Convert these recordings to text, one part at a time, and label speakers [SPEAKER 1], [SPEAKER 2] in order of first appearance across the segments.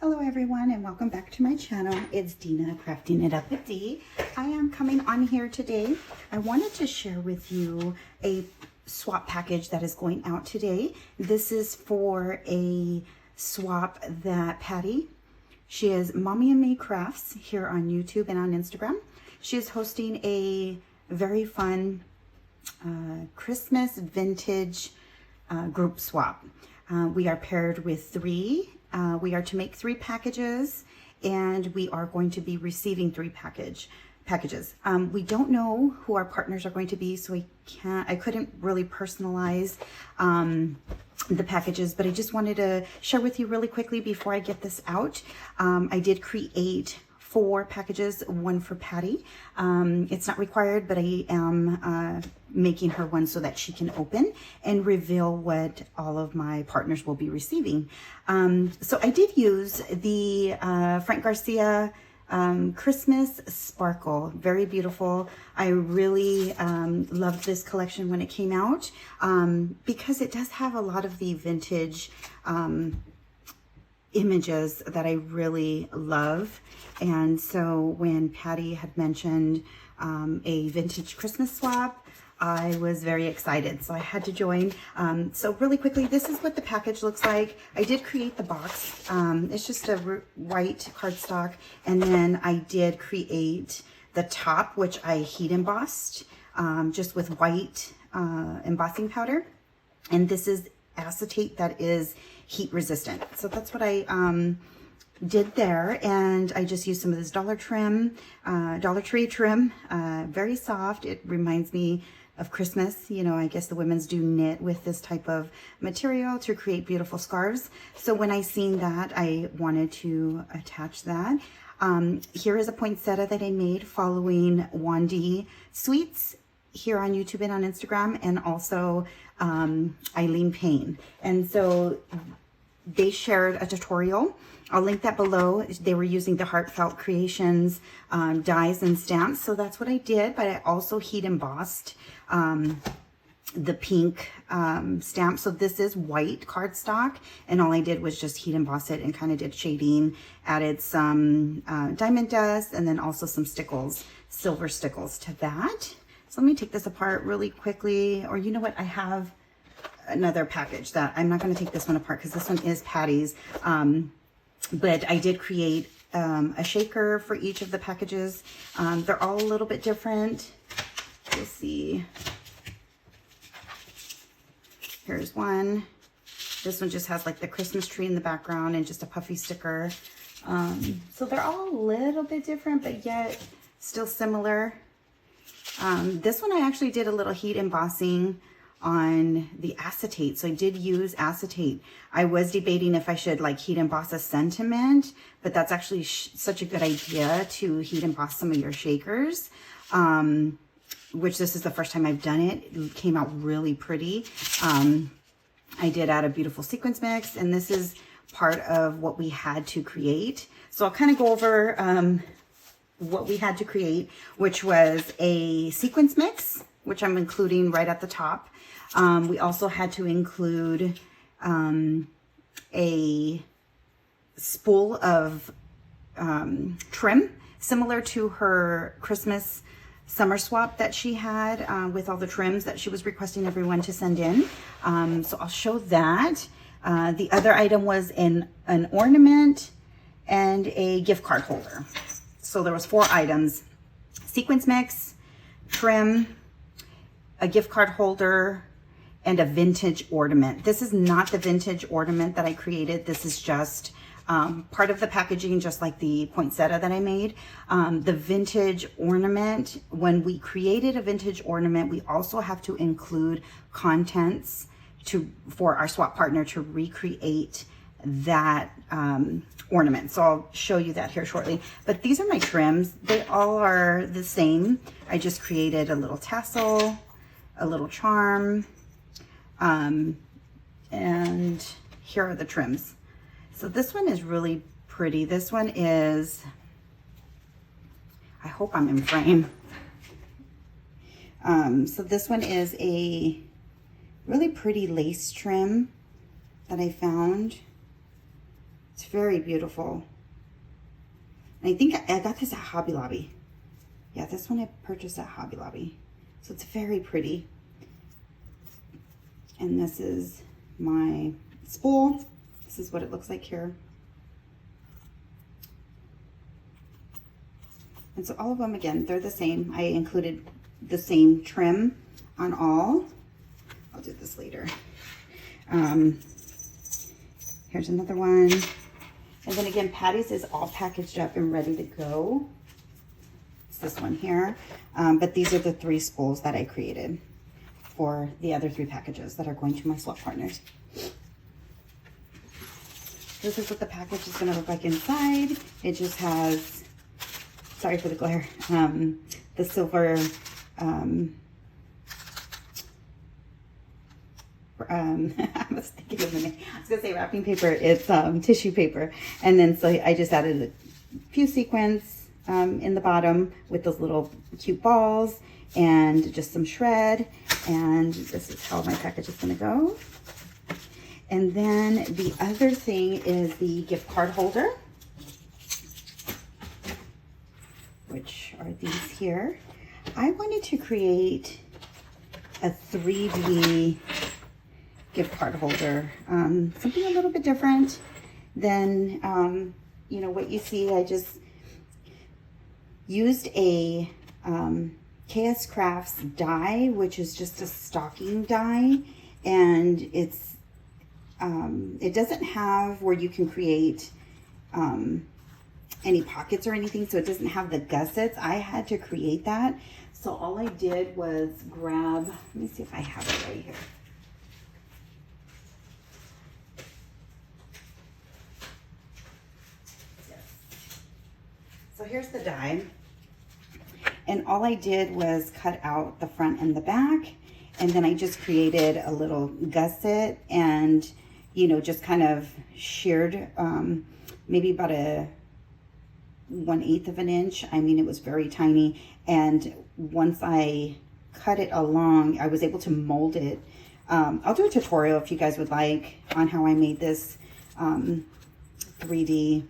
[SPEAKER 1] Hello everyone and welcome back to my channel. It's Dina, Crafting It Up with D. I am coming on here today. I wanted to share with you a swap package that is going out today. This is for a swap that Patty, she is Mommy and Me Crafts here on YouTube and on Instagram. She is hosting a very fun Christmas vintage group swap. We are paired with three. We are to make 3 packages, and we are going to be receiving 3 packages. We don't know who our partners are going to be, so I couldn't really personalize the packages, but I just wanted to share with you really quickly before I get this out. I did create 4 packages, one for Patty. It's not required, but I am making her one so that she can open and reveal what all of my partners will be receiving. So I did use the Frank Garcia Christmas Sparkle. Very beautiful. I really loved this collection when it came out because it does have a lot of the vintage images that I really love. And so when Patty had mentioned a vintage Christmas swap, I was very excited, so I had to join. So really quickly, this is what the package looks like. I did create the box. It's just a white cardstock, and then I did create the top, which I heat embossed just with white embossing powder. And this is acetate that is heat resistant. So that's what I did there, and I just used some of this Dollar Tree trim, very soft. It reminds me of Christmas. You know, I guess the women's do knit with this type of material to create beautiful scarves. So when I seen that, I wanted to attach that. Here is a poinsettia that I made following Wandy Sweets here on YouTube and on Instagram, and also Eileen Payne. And so they shared a tutorial. I'll link that below. They were using the Heartfelt Creations dies and stamps. So that's what I did, but I also heat embossed the pink stamp. So this is white cardstock, and all I did was just heat emboss it and kind of did shading, added some diamond dust, and then also some stickles, silver stickles to that. So let me take this apart really quickly, or you know what, I have another package that I'm not going to take this one apart because this one is Patty's. But I did create a shaker for each of the packages. They're all a little bit different. Let's see. Here's one. This one just has like the Christmas tree in the background and just a puffy sticker. So they're all a little bit different, but yet still similar. This one I actually did a little heat embossing on the acetate. So I did use acetate. I was debating if I should like heat emboss a sentiment, but that's actually such a good idea to heat emboss some of your shakers, which this is the first time I've done it. It came out really pretty. I did add a beautiful sequins mix, and this is part of what we had to create. So I'll kind of go over what we had to create, which was a sequins mix, which I'm including right at the top. We also had to include a spool of trim, similar to her Christmas summer swap that she had with all the trims that she was requesting everyone to send in. So I'll show that. The other item was an ornament and a gift card holder. So there was 4 items: sequins mix, trim, a gift card holder, and a vintage ornament. This is not the vintage ornament that I created. This is just part of the packaging, just like the poinsettia that I made. The vintage ornament, when we created a vintage ornament, we also have to include contents for our swap partner to recreate that ornament. So I'll show you that here shortly. But these are my trims. They all are the same. I just created a little tassel, a little charm, and here are the trims. So this one is really pretty. This one is, I hope I'm in frame. So this one is a really pretty lace trim that I found. It's very beautiful. And I think I got this at Hobby Lobby. Yeah, this one I purchased at Hobby Lobby. So it's very pretty. And this is my spool. This is what it looks like here. And so all of them, again, they're the same. I included the same trim on all. I'll do this later. Here's another one. And then again, Patty's is all packaged up and ready to go. It's this one here. But these are the 3 spools that I created for the other 3 packages that are going to my swap partners. This is what the package is going to look like inside. It just has, sorry for the glare, the silver I was thinking of the name. I was gonna say wrapping paper. It's tissue paper, and then so I just added a few sequins in the bottom with those little cute balls and just some shred. And this is how my package is gonna go. And then the other thing is the gift card holder, which are these here. I wanted to create a 3D gift card holder, something a little bit different than you know what you see. I just used a KS Crafts die, which is just a stocking die, and it's it doesn't have where you can create any pockets or anything, so it doesn't have the gussets. I had to create that, so all I did was grab, let me see if I have it right here. So here's the die, and all I did was cut out the front and the back, and then I just created a little gusset and, you know, just kind of sheared maybe about a 1/8 of an inch. I mean, it was very tiny, and once I cut it along, I was able to mold it. I'll do a tutorial if you guys would like on how I made this 3D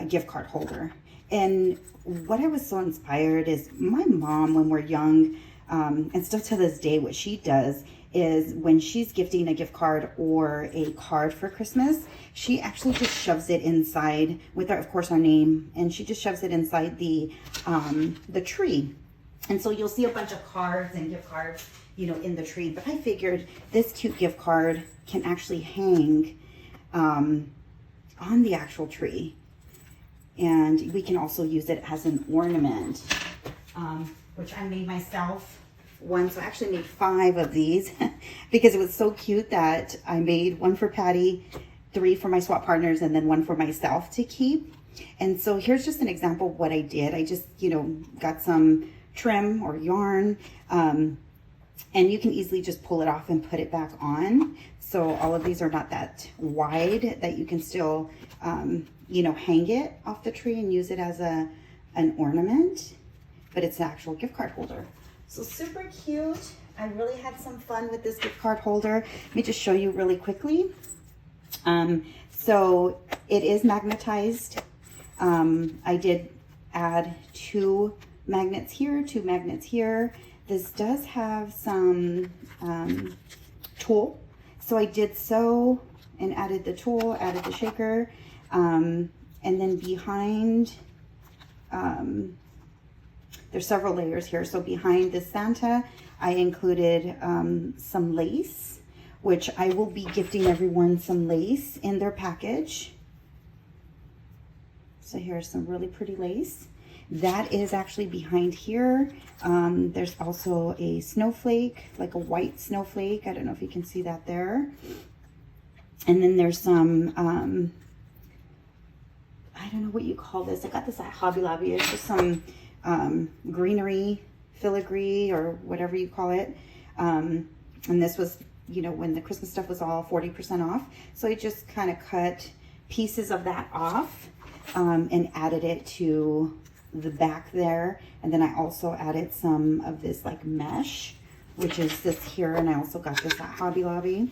[SPEAKER 1] gift card holder. And what I was so inspired is my mom, when we're young, and still to this day, what she does is when she's gifting a gift card or a card for Christmas, she actually just shoves it inside with our, of course, our name, and she just shoves it inside the tree. And so you'll see a bunch of cards and gift cards, you know, in the tree. But I figured this cute gift card can actually hang on the actual tree. And we can also use it as an ornament, which I made myself once. I actually made 5 of these because it was so cute that I made 1 for Patty, 3 for my swap partners, and then 1 for myself to keep. And so here's just an example of what I did. I just, you know, got some trim or yarn, and you can easily just pull it off and put it back on. So all of these are not that wide, that you can still, you know, hang it off the tree and use it as an ornament, but it's an actual gift card holder. So super cute. I really had some fun with this gift card holder. Let me just show you really quickly. So it is magnetized. I did add 2 magnets here, 2 magnets here. This does have some tulle. So I did sew and added the tulle, added the shaker. And then behind, there's several layers here. So behind this Santa, I included some lace, which I will be gifting everyone some lace in their package. So here's some really pretty lace. That is actually behind here. There's also a snowflake, like a white snowflake. I don't know if you can see that there. And then there's some, I don't know what you call this. I got this at Hobby Lobby. It's just some greenery, filigree, or whatever you call it. And this was, you know, when the Christmas stuff was all 40% off. So I just kind of cut pieces of that off and added it to the back there. And then I also added some of this like mesh, which is this here. And I also got this at Hobby Lobby.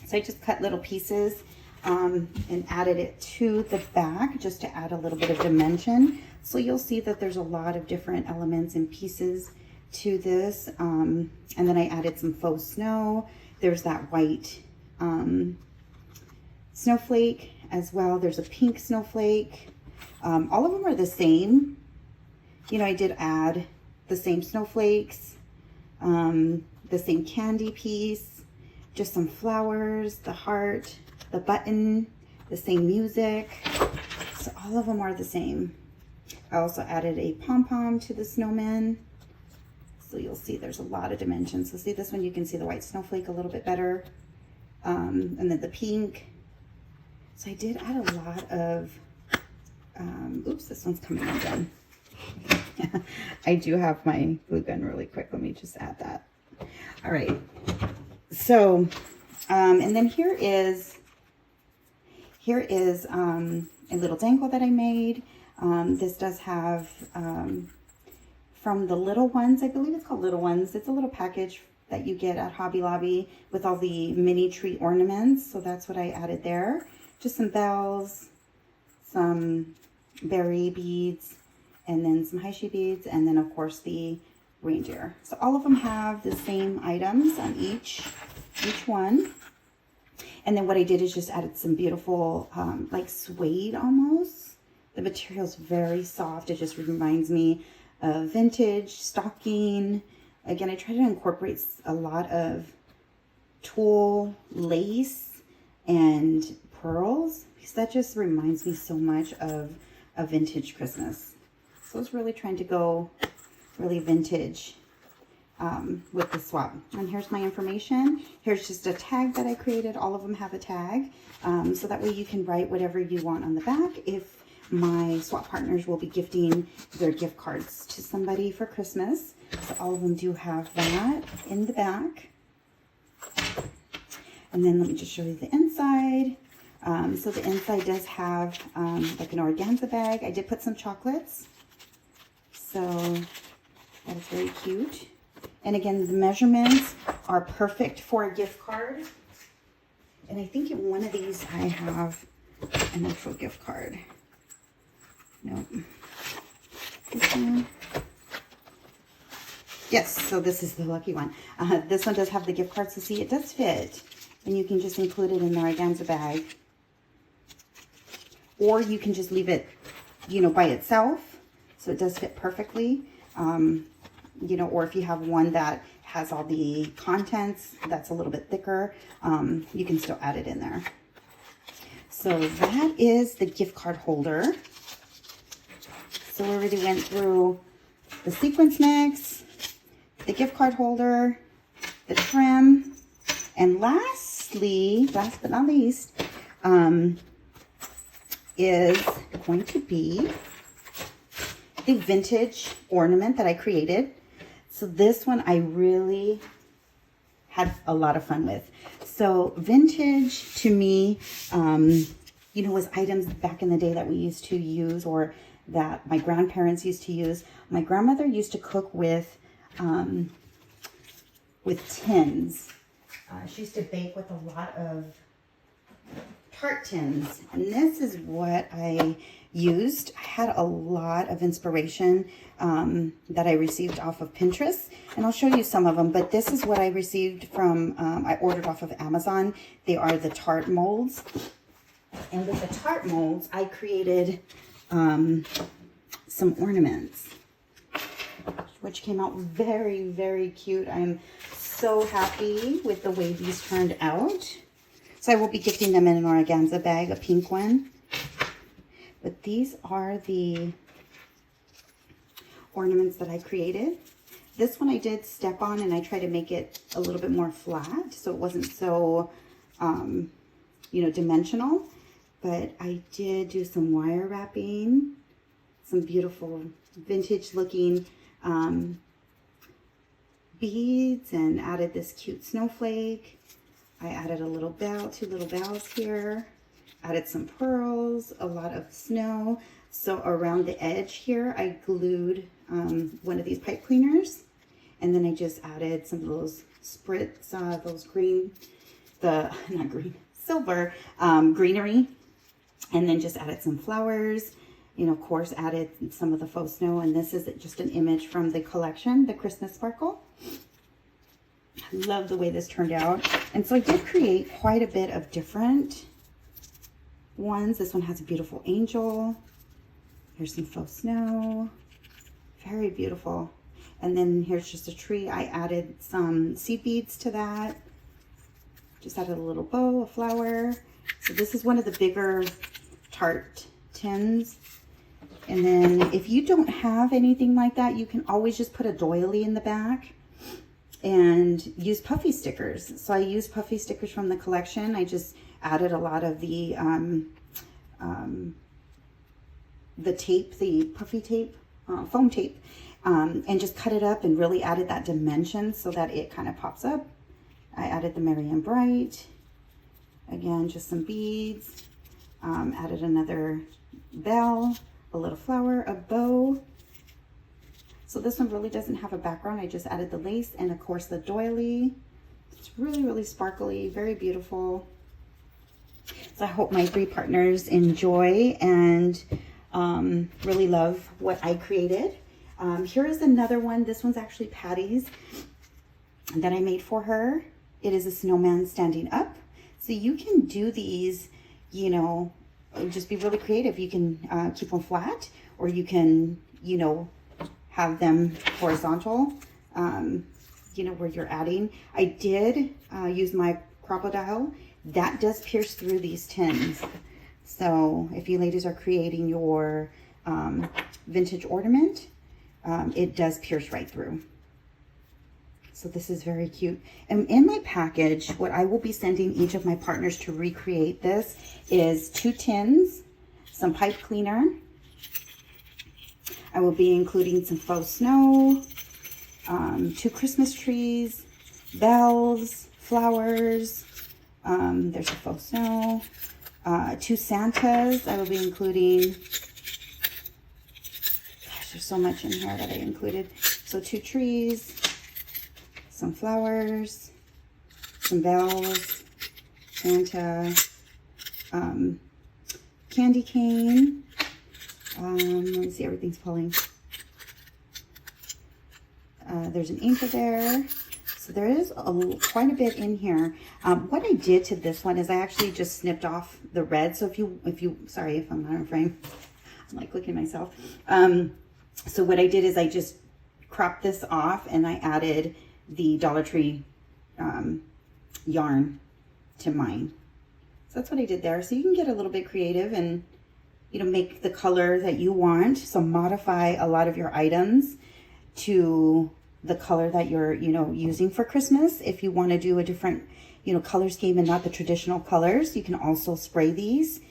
[SPEAKER 1] So I just cut little pieces and added it to the back just to add a little bit of dimension. So you'll see that there's a lot of different elements and pieces to this. And then I added some faux snow. There's that white snowflake as well. There's a pink snowflake. All of them are the same. You know, I did add the same snowflakes, the same candy piece, just some flowers, the heart, the button, the same music. So all of them are the same. I also added a pom-pom to the snowman. So you'll see there's a lot of dimensions. So see this one, you can see the white snowflake a little bit better. And then the pink. So I did add a lot of, oops, this one's coming undone. I do have my glue gun really quick. Let me just add that. All right. So, and then here is a little dangle that I made. This does have, from the Little Ones, I believe it's called Little Ones. It's a little package that you get at Hobby Lobby with all the mini tree ornaments. So that's what I added there. Just some bells, some berry beads, and then some Heishi beads, and then of course the reindeer. So all of them have the same items on each one. And then what I did is just added some beautiful, like suede almost. The material is very soft. It just reminds me of vintage stocking. Again, I try to incorporate a lot of tulle, lace, and pearls, because that just reminds me so much of a vintage Christmas. So I was really trying to go really vintage with the swap. And here's my information. Here's just a tag that I created. All of them have a tag. So that way you can write whatever you want on the back if my swap partners will be gifting their gift cards to somebody for Christmas. So all of them do have that in the back. And then let me just show you the inside. So the inside does have like an organza bag. I did put some chocolates. So that is very cute. And again, the measurements are perfect for a gift card. And I think in one of these I have an actual gift card. Nope. This one. Yes, so this is the lucky one. This one does have the gift card, so see, it does fit. And you can just include it in the organza bag. Or you can just leave it, you know, by itself. So it does fit perfectly. You know, or if you have one that has all the contents that's a little bit thicker, you can still add it in there. So that is the gift card holder. So we already went through the sequins mix, the gift card holder, the trim, and lastly, last but not least, is going to be the vintage ornament that I created. So this one I really had a lot of fun with. So vintage to me, you know, was items back in the day that we used to use, or that my grandparents used to use. My grandmother used to cook with tins. She used to bake with a lot of tart tins, and this is what I used. I had a lot of inspiration that I received off of Pinterest, and I'll show you some of them, but this is what I received from, I ordered off of Amazon. They are the tart molds, and with the tart molds, I created some ornaments, which came out very, very cute. I'm so happy with the way these turned out. So I will be gifting them in an organza bag, a pink one. But these are the ornaments that I created. This one I did step on, and I tried to make it a little bit more flat, so it wasn't so, you know, dimensional. But I did do some wire wrapping, some beautiful vintage looking beads, and added this cute snowflake. I added a little bell, 2 little bells here. Added some pearls, a lot of snow. So around the edge here, I glued one of these pipe cleaners. And then I just added some of those spritz, those green, not green, silver greenery, and then just added some flowers. You know, of course, added some of the faux snow, and this is just an image from the collection, the Christmas Sparkle. I love the way this turned out. And so I did create quite a bit of different ones. This one has a beautiful angel. Here's some faux snow. Very beautiful. And then here's just a tree. I added some seed beads to that. Just added a little bow, a flower. So this is one of the bigger tart tins. And then if you don't have anything like that, you can always just put a doily in the back and use puffy stickers. So I used puffy stickers from the collection. I just added a lot of the tape, the puffy tape, foam tape, and just cut it up and really added that dimension so that it kind of pops up. I added the Merry and Bright. Again, just some beads. Added another bell, a little flower, a bow. So this one really doesn't have a background. I just added the lace and of course the doily. It's really, really sparkly, very beautiful. So I hope my 3 partners enjoy and really love what I created. Here is another one. This one's actually Patty's that I made for her. It is a snowman standing up. So you can do these, you know, just be really creative. You can keep them flat, or you can, you know, have them horizontal, you know, where you're adding. I did use my crocodile. That does pierce through these tins. So if you ladies are creating your vintage ornament, it does pierce right through. So this is very cute. And in my package, what I will be sending each of my partners to recreate this is 2 tins, some pipe cleaner. I will be including some faux snow, 2 Christmas trees, bells, flowers. There's a faux snow, 2 Santas. I will be including, gosh, there's so much in here that I included. So 2 trees, some flowers, some bells, Santa, candy cane. Let me see, everything's falling. There's an angel there. So there is quite a bit in here. What I did to this one is I actually just snipped off the red. So if you, sorry if I'm out of frame, I'm like looking at myself. So what I did is I just cropped this off and I added the Dollar Tree yarn to mine. So that's what I did there. So you can get a little bit creative and, you know, make the color that you want. So modify a lot of your items to the color that you're, you know, using for Christmas. If you want to do a different, you know, color scheme and not the traditional colors, you can also spray these.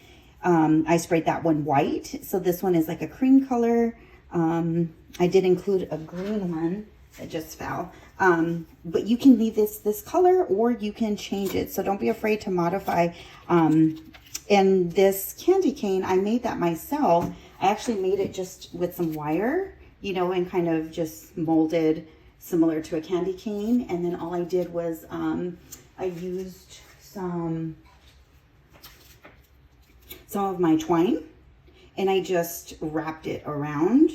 [SPEAKER 1] I sprayed that one white. So this one is like a cream color. I did include a green one that just fell. But you can leave this color or you can change it. So don't be afraid to modify. And this candy cane, I made that myself. I actually made it just with some wire, you know, and kind of just molded similar to a candy cane. And then all I did was I used some of my twine and I just wrapped it around.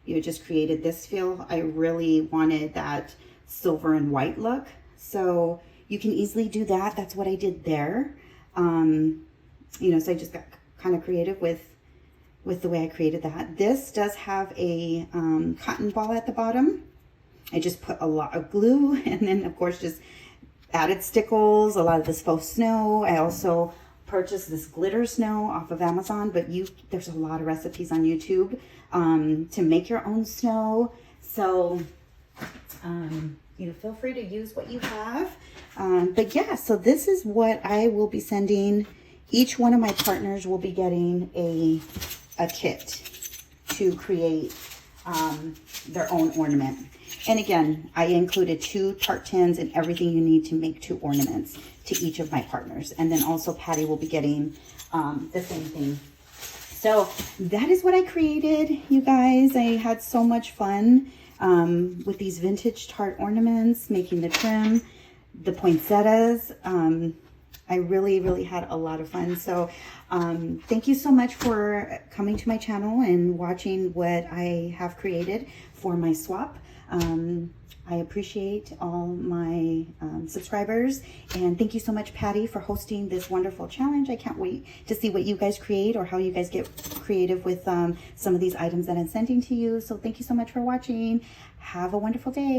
[SPEAKER 1] You know, just created this feel. I really wanted that silver and white look. So you can easily do that. That's what I did there. You know, so I just got kind of creative with the way I created that. This does have a cotton ball at the bottom. I just put a lot of glue and then of course just added stickles, a lot of this faux snow. I also purchased this glitter snow off of Amazon, but there's a lot of recipes on YouTube to make your own snow. So, you know, feel free to use what you have. But yeah, so this is what I will be sending. Each one of my partners will be getting a kit to create their own ornament. And again, I included 2 tart tins and everything you need to make 2 ornaments to each of my partners. And then also Patty will be getting the same thing. So that is what I created, you guys. I had so much fun with these vintage tart ornaments, making the trim, the poinsettias. I really, really had a lot of fun. So thank you so much for coming to my channel and watching what I have created for my swap. I appreciate all my subscribers, and thank you so much, Patty, for hosting this wonderful challenge. I can't wait to see what you guys create or how you guys get creative with some of these items that I'm sending to you. So thank you so much for watching. Have a wonderful day.